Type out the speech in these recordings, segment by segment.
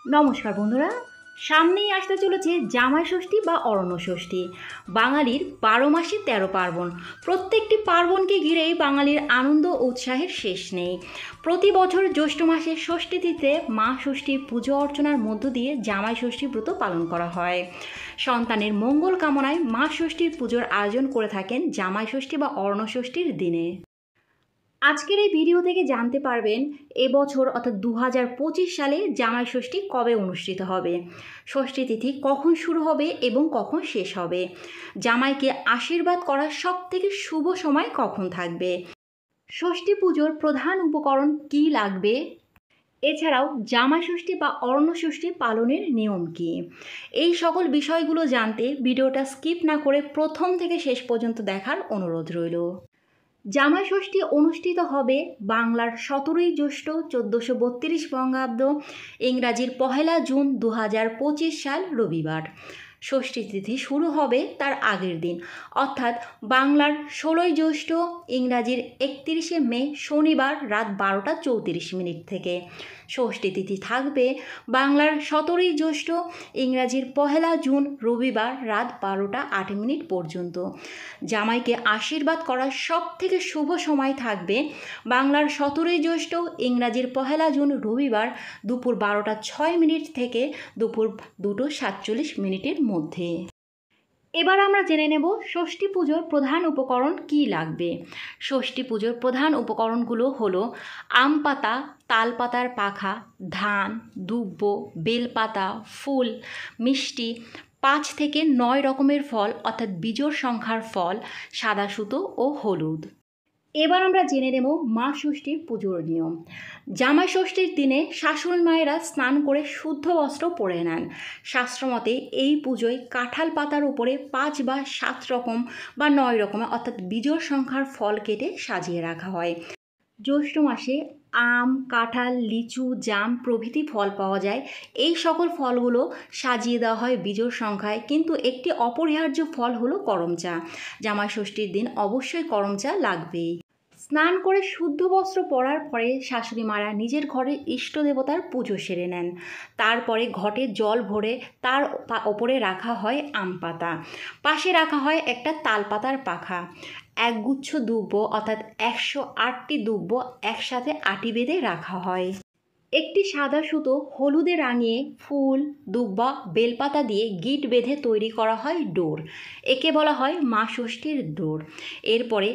নমস্কার বন্ধুরা, সামনেই আসতে চলেছে জামাই ষষ্ঠী বা অরণ্য ষষ্ঠী। বাঙালির 12 মাসে 13 পার্বণ। প্রত্যেকটি পার্বণকে ঘিরেই বাঙালির আনন্দ উৎসাহের শেষ নেই। প্রতি বছর জ্যৈষ্ঠ মাসের ষষ্ঠী তিথিতে মা ষষ্ঠীর পুজো অর্চনার মধ্য দিয়ে জামাই ষষ্ঠী ব্রত পালন করা হয়। সন্তানের মঙ্গল কামনায় মা ষষ্ঠীর পুজোর আয়োজন করে থাকেন জামাই ষষ্ঠী বা অরণ্য ষষ্ঠীর দিনে। আজকের এই ভিডিও থেকে জানতে পারবেন এবছর অর্থাৎ 2025 সালে জামাই ষষ্ঠী কবে অনুষ্ঠিত হবে, ষষ্ঠী তিথি কখন শুরু হবে এবং কখন শেষ হবে, জামাইকে আশীর্বাদ করার সবথেকে শুভ সময় কখন থাকবে, ষষ্ঠী পুজোর প্রধান উপকরণ কী লাগবে, এছাড়াও জামাই ষষ্ঠী বা অরণ্য ষষ্ঠী পালনের নিয়ম কী। এই সকল বিষয়গুলো জানতে ভিডিওটা স্কিপ না করে প্রথম থেকে শেষ পর্যন্ত দেখার অনুরোধ রইল। জামাই ষষ্ঠী অনুষ্ঠিত হবে বাংলার 17ই জ্যৈষ্ঠ 1432 বঙ্গাব্দ, ইংরাজির 1 জুন 2025 সাল রবিবার। ষষ্ঠী তিথি শুরু হবে তার আগের দিন অর্থাৎ বাংলার 16ই জ্যৈষ্ঠ, ইংরাজির 31শে মে শনিবার রাত 12টা 34 মিনিট থেকে। ষষ্ঠী তিথি থাকবে বাংলার 17ই জ্যৈষ্ঠ, ইংরাজির 1 জুন রবিবার রাত 12টা 8 মিনিট পর্যন্ত। জামাইকে আশীর্বাদ করার সব থেকে শুভ সময় থাকবে বাংলার 17ই জ্যৈষ্ঠ, ইংরাজির 1 জুন রবিবার দুপুর 12টা 6 মিনিট থেকে দুপুর 2টা 47 মিনিটের মধ্যে। এবার আমরা জেনে নেব ষষ্ঠী পুজোর প্রধান উপকরণ কী লাগবে। ষষ্ঠী পুজোর প্রধান উপকরণগুলো হলো আম পাতা, তাল পাতার পাখা, ধান, দুব্ব, বেলপাতা, ফুল, মিষ্টি, 5 থেকে 9 রকমের ফল অর্থাৎ বিজোড় সংখ্যার ফল, সাদা সুতো ও হলুদ। এবার আমরা জেনে নেব মা ষষ্ঠীর পুজোর নিয়ম। জামাই ষষ্ঠীর দিনে শাশুড়ি মায়েরা স্নান করে শুদ্ধ বস্ত্র পরে নেন। শাস্ত্রমতে এই পুজোয় কাঁঠাল পাতার উপরে 5 বা 7 রকম বা 9 রকমের অর্থাৎ বিজোড় সংখ্যার ফল কেটে সাজিয়ে রাখা হয়। জ্যৈষ্ঠ মাসে আম, কাঁঠাল, লিচু, জাম প্রভৃতি ফল পাওয়া যায়। এই সকল ফলগুলো সাজিয়ে দেওয়া হয় বিজোড় সংখ্যায়, কিন্তু একটি অপরিহার্য ফল হলো করম চা। জামাই ষষ্ঠীর দিন অবশ্যই করম চা লাগবেই। স্নান করে শুদ্ধ বস্ত্র পরার পরে শাশুড়ি মারা নিজের ঘরের ইষ্ট দেবতার পুজো সেরে নেন। তারপরে ঘটে জল ভরে তার ওপরে রাখা হয় আম পাতা, পাশে রাখা হয় একটা তাল পাতার পাখা, একগুচ্ছ দুব্ব অর্থাৎ 108টি দুব্ব একসাথে আটি বেঁধে রাখা হয়। একটি সাদা সুতো হলুদে রাঙিয়ে ফুল, দুব্বা, বেলপাতা দিয়ে গিট বেঁধে তৈরি করা হয় ডোর। একে বলা হয় মা ষষ্ঠীর ডোর। এরপরে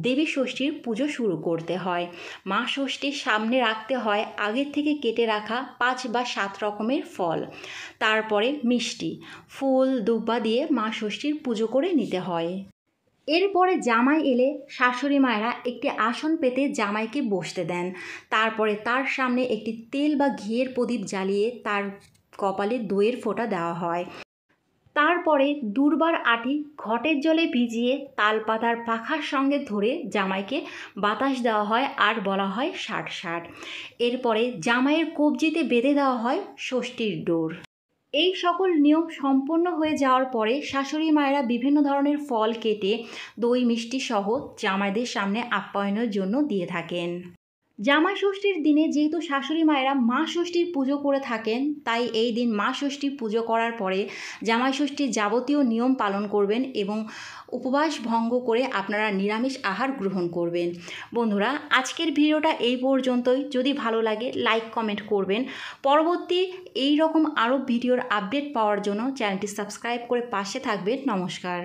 দেবী ষষ্ঠীর পুজো শুরু করতে হয়। মা ষষ্ঠীর সামনে রাখতে হয় আগের থেকে কেটে রাখা 5 বা 7 রকমের ফল। তারপরে মিষ্টি, ফুল, দুব্বা দিয়ে মা ষষ্ঠীর পুজো করে নিতে হয়। এরপরে জামাই এলে শাশুড়ি মায়েরা একটি আসন পেতে জামাইকে বসতে দেন। তারপরে তার সামনে একটি তেল বা ঘিয়ের প্রদীপ জ্বালিয়ে তার কপালে দইয়ের ফোঁটা দেওয়া হয়। তারপরে দুর্বার আটি ঘটের জলে ভিজিয়ে তালপাতার পাখার সঙ্গে ধরে জামাইকে বাতাস দেওয়া হয় আর বলা হয় 60-60। এরপরে জামাইয়ের কবজিতে বেঁধে দেওয়া হয় ষষ্ঠীর ডোর। এই সকল নিয়ম সম্পন্ন হয়ে যাওয়ার পরে শাশুড়ি মায়েরা বিভিন্ন ধরনের ফল কেটে দই মিষ্টি সহ জামাইদের সামনে আপ্যায়নের জন্য দিয়ে থাকেন। জামাই ষষ্ঠীর দিনে যেহেতু শাশুড়ি মায়েরা মা ষষ্ঠীর পুজো করে থাকেন, তাই এই দিন মা ষষ্ঠী পুজো করার পরে জামাই ষষ্ঠীর যাবতীয় নিয়ম পালন করবেন এবং উপবাস ভঙ্গ করে আপনারা নিরামিষ আহার গ্রহণ করবেন। বন্ধুরা, আজকের ভিডিওটা এই পর্যন্তই। যদি ভালো লাগে লাইক কমেন্ট করবেন। পরবর্তী এই রকম আরও ভিডিওর আপডেট পাওয়ার জন্য চ্যানেলটি সাবস্ক্রাইব করে পাশে থাকবেন। নমস্কার।